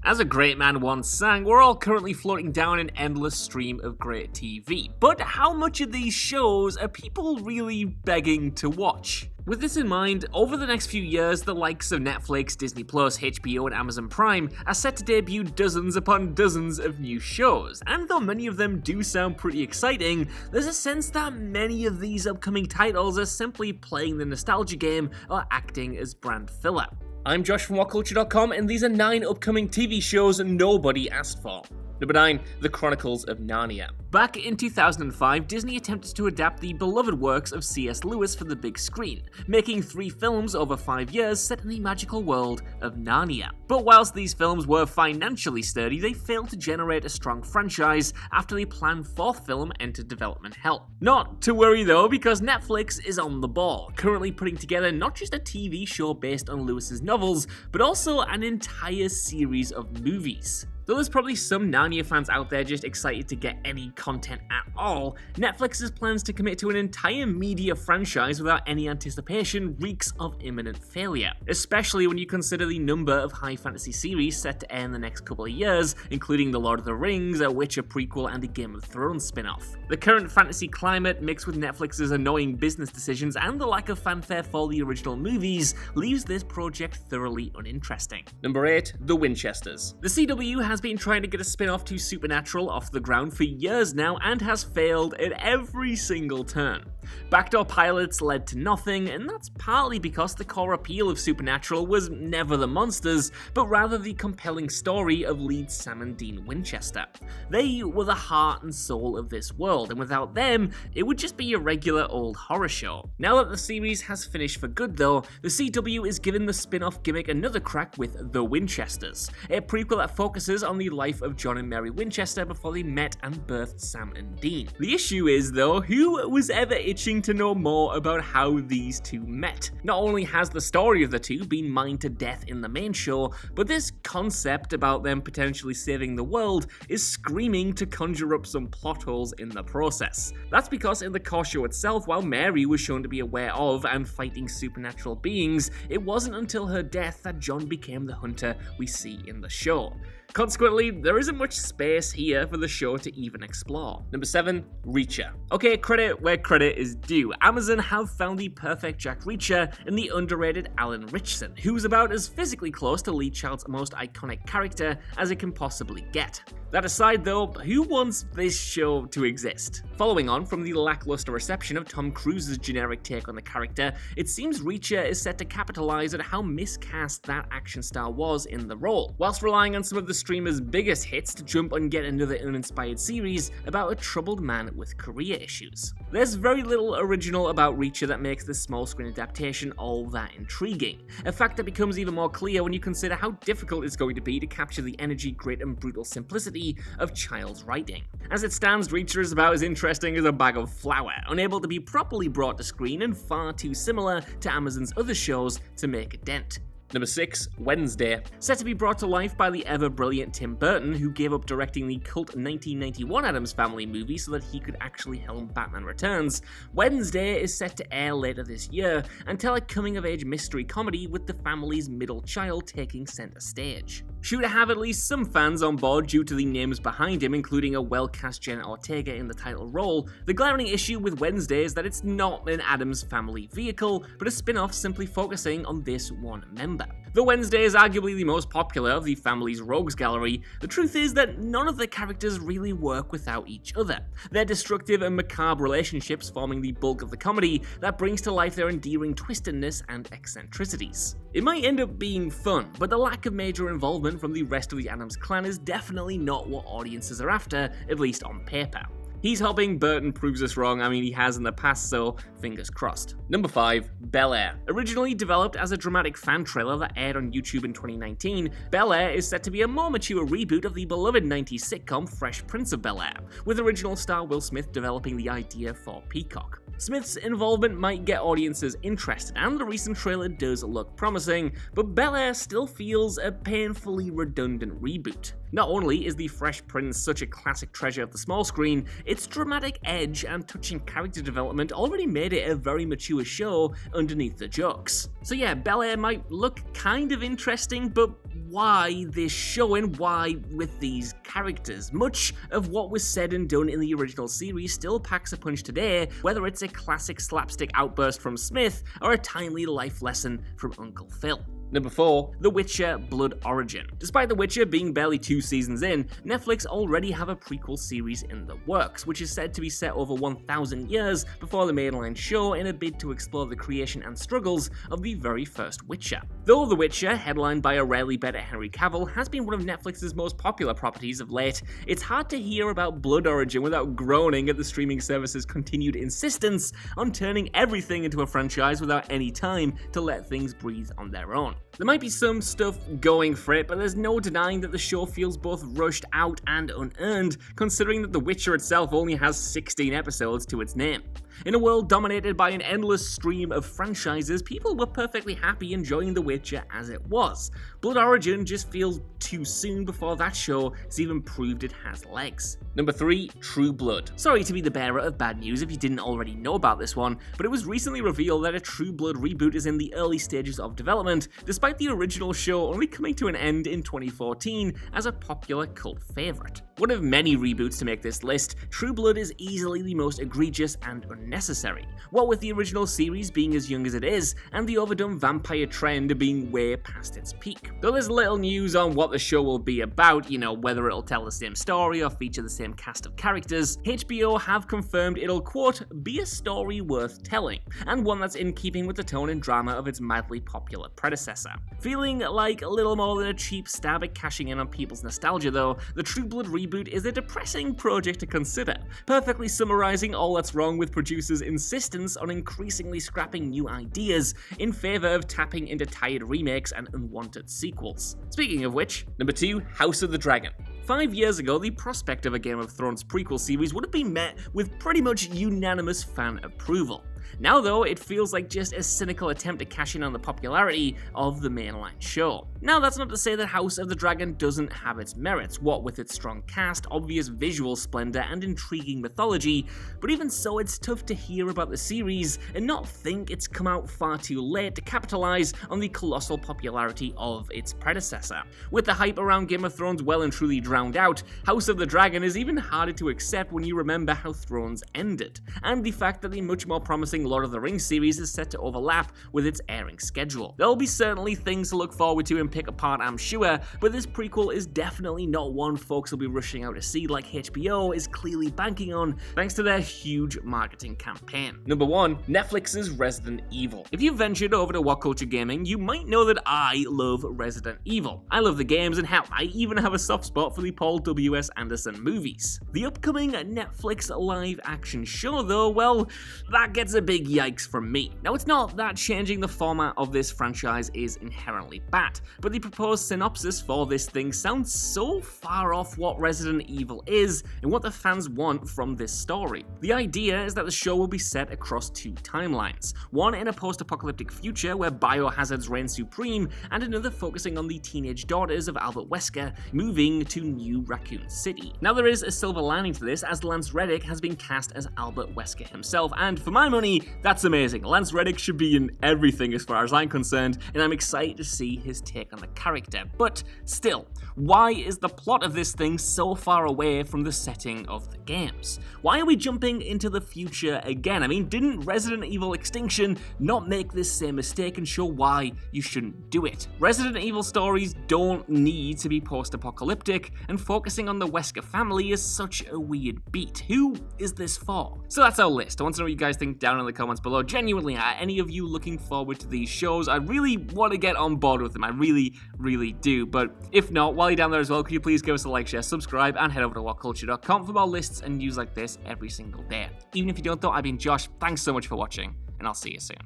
As a great man once sang, we're all currently floating down an endless stream of great TV. But how much of these shows are people really begging to watch? With this in mind, over the next few years, the likes of Netflix, Disney+, HBO, and Amazon Prime are set to debut dozens upon dozens of new shows, and though many of them do sound pretty exciting, there's a sense that many of these upcoming titles are simply playing the nostalgia game or acting as brand filler. I'm Josh from WhatCulture.com, and these are 9 upcoming TV shows nobody asked for. Number 9, The Chronicles of Narnia. Back in 2005, Disney attempted to adapt the beloved works of C.S. Lewis for the big screen, making 3 films over 5 years set in the magical world of Narnia. But whilst these films were financially sturdy, they failed to generate a strong franchise after the planned 4th film entered development hell. Not to worry though, because Netflix is on the ball, currently putting together not just a TV show based on Lewis's novels, but also an entire series of movies. Though there's probably some Narnia fans out there just excited to get any content at all, Netflix's plans to commit to an entire media franchise without any anticipation reeks of imminent failure, especially when you consider the number of high fantasy series set to air in the next couple of years, including The Lord of the Rings, a Witcher prequel, and the Game of Thrones spin-off. The current fantasy climate, mixed with Netflix's annoying business decisions and the lack of fanfare for the original movies, leaves this project thoroughly uninteresting. Number 8, The Winchesters. The CW has been trying to get a spin-off to Supernatural off the ground for years now and has failed at every single turn. Backdoor pilots led to nothing, and that's partly because the core appeal of Supernatural was never the monsters, but rather the compelling story of lead Sam and Dean Winchester. They were the heart and soul of this world, and without them, it would just be a regular old horror show. Now that the series has finished for good though, the CW is giving the spin-off gimmick another crack with The Winchesters, a prequel that focuses on the life of John and Mary Winchester before they met and birthed Sam and Dean. The issue is though, who was ever itching to know more about how these two met? Not only has the story of the two been mined to death in the main show, but this concept about them potentially saving the world is screaming to conjure up some plot holes in the process. That's because in the core show itself, while Mary was shown to be aware of and fighting supernatural beings, it wasn't until her death that John became the hunter we see in the show. Consequently, there isn't much space here for the show to even explore. Number 7, Reacher. Okay, credit where credit is due. Amazon have found the perfect Jack Reacher in the underrated Alan Ritchson, who's about as physically close to Lee Child's most iconic character as it can possibly get. That aside though, who wants this show to exist? Following on from the lackluster reception of Tom Cruise's generic take on the character, it seems Reacher is set to capitalize on how miscast that action star was in the role, whilst relying on some of the streamer's biggest hits to jump on yet another uninspired series about a troubled man with career issues. There's very little original about Reacher that makes this small screen adaptation all that intriguing, a fact that becomes even more clear when you consider how difficult it's going to be to capture the energy, grit, and brutal simplicity of Child's writing. As it stands, Reacher is about as interesting as a bag of flour, unable to be properly brought to screen and far too similar to Amazon's other shows to make a dent. Number 6, Wednesday. Set to be brought to life by the ever-brilliant Tim Burton, who gave up directing the cult 1991 Addams Family movie so that he could actually helm Batman Returns, Wednesday is set to air later this year and tell a coming-of-age mystery comedy with the family's middle child taking center stage. Sure to have at least some fans on board due to the names behind him, including a well-cast Jenna Ortega in the title role, the glaring issue with Wednesday is that it's not an Addams Family vehicle, but a spin-off simply focusing on this one member. Though Wednesday is arguably the most popular of the family's rogues gallery, the truth is that none of the characters really work without each other. Their destructive and macabre relationships forming the bulk of the comedy that brings to life their endearing twistedness and eccentricities. It might end up being fun, but the lack of major involvement from the rest of the Addams clan is definitely not what audiences are after, at least on paper. He's hoping Burton proves us wrong. I mean, he has in the past, so fingers crossed. Number 5, Bel Air. Originally developed as a dramatic fan trailer that aired on YouTube in 2019, Bel Air is set to be a more mature reboot of the beloved 90s sitcom Fresh Prince of Bel Air, with original star Will Smith developing the idea for Peacock. Smith's involvement might get audiences interested, and the recent trailer does look promising, but Bel Air still feels a painfully redundant reboot. Not only is the Fresh Prince such a classic treasure of the small screen, its dramatic edge and touching character development already made it a very mature show underneath the jokes. So yeah, Bel Air might look kind of interesting, but why this show and why with these characters? Much of what was said and done in the original series still packs a punch today, whether it's a classic slapstick outburst from Smith or a timely life lesson from Uncle Phil. Number 4, The Witcher Blood Origin. Despite The Witcher being barely 2 seasons in, Netflix already have a prequel series in the works, which is said to be set over 1,000 years before the mainline show in a bid to explore the creation and struggles of the very first Witcher. Though The Witcher, headlined by a rarely better Henry Cavill, has been one of Netflix's most popular properties of late, it's hard to hear about Blood Origin without groaning at the streaming service's continued insistence on turning everything into a franchise without any time to let things breathe on their own. There might be some stuff going for it, but there's no denying that the show feels both rushed out and unearned, considering that The Witcher itself only has 16 episodes to its name. In a world dominated by an endless stream of franchises, people were perfectly happy enjoying The Witcher as it was. Blood Origin just feels too soon before that show has even proved it has legs. Number 3, True Blood. Sorry to be the bearer of bad news if you didn't already know about this one, but it was recently revealed that a True Blood reboot is in the early stages of development, despite the original show only coming to an end in 2014 as a popular cult favourite. One of many reboots to make this list, True Blood is easily the most egregious and unnecessary. What with the original series being as young as it is, and the overdone vampire trend being way past its peak. Though there's little news on what the show will be about, whether it'll tell the same story or feature the same cast of characters, HBO have confirmed it'll, quote, be a story worth telling, and one that's in keeping with the tone and drama of its madly popular predecessor. Feeling like a little more than a cheap stab at cashing in on people's nostalgia though, the True Blood reboot is a depressing project to consider, perfectly summarizing all that's wrong with producers' insistence on increasingly scrapping new ideas in favor of tapping into tired remakes and unwanted sequels. Speaking of which, number 2, House of the Dragon. 5 years ago, the prospect of a Game of Thrones prequel series would have been met with pretty much unanimous fan approval. Now though, it feels like just a cynical attempt to cash in on the popularity of the mainline show. Now that's not to say that House of the Dragon doesn't have its merits, what with its strong cast, obvious visual splendor, and intriguing mythology, but even so it's tough to hear about the series and not think it's come out far too late to capitalize on the colossal popularity of its predecessor. With the hype around Game of Thrones well and truly drowned out, House of the Dragon is even harder to accept when you remember how Thrones ended, and the fact that the much more promising Lord of the Rings series is set to overlap with its airing schedule. There'll be certainly things to look forward to and pick apart, I'm sure, but this prequel is definitely not one folks will be rushing out to see like HBO is clearly banking on thanks to their huge marketing campaign. Number 1, Netflix's Resident Evil. If you've ventured over to What Culture Gaming, you might know that I love Resident Evil. I love the games, and hell, I even have a soft spot for the Paul W.S. Anderson movies. The upcoming Netflix live action show though, well, that gets a big yikes from me. Now it's not that changing the format of this franchise is inherently bad, but the proposed synopsis for this thing sounds so far off what Resident Evil is and what the fans want from this story. The idea is that the show will be set across 2 timelines, one in a post-apocalyptic future where biohazards reign supreme, and another focusing on the teenage daughters of Albert Wesker moving to New Raccoon City. Now there is a silver lining to this, as Lance Reddick has been cast as Albert Wesker himself, and for my money, that's amazing. Lance Reddick should be in everything as far as I'm concerned, and I'm excited to see his take on the character. But still, why is the plot of this thing so far away from the setting of the games? Why are we jumping into the future again? I mean, didn't Resident Evil Extinction not make this same mistake and show why you shouldn't do it? Resident Evil stories don't need to be post-apocalyptic, and focusing on the Wesker family is such a weird beat. Who is this for? So that's our list. I want to know what you guys think down in the comments below. Genuinely, are any of you looking forward to these shows? I really want to get on board with them. I really do. But if not, while you're down there as well, could you please give us a like, share, subscribe, and head over to whatculture.com for more lists and news like this every single day. Even if you don't, though, I've been Josh. Thanks so much for watching, and I'll see you soon.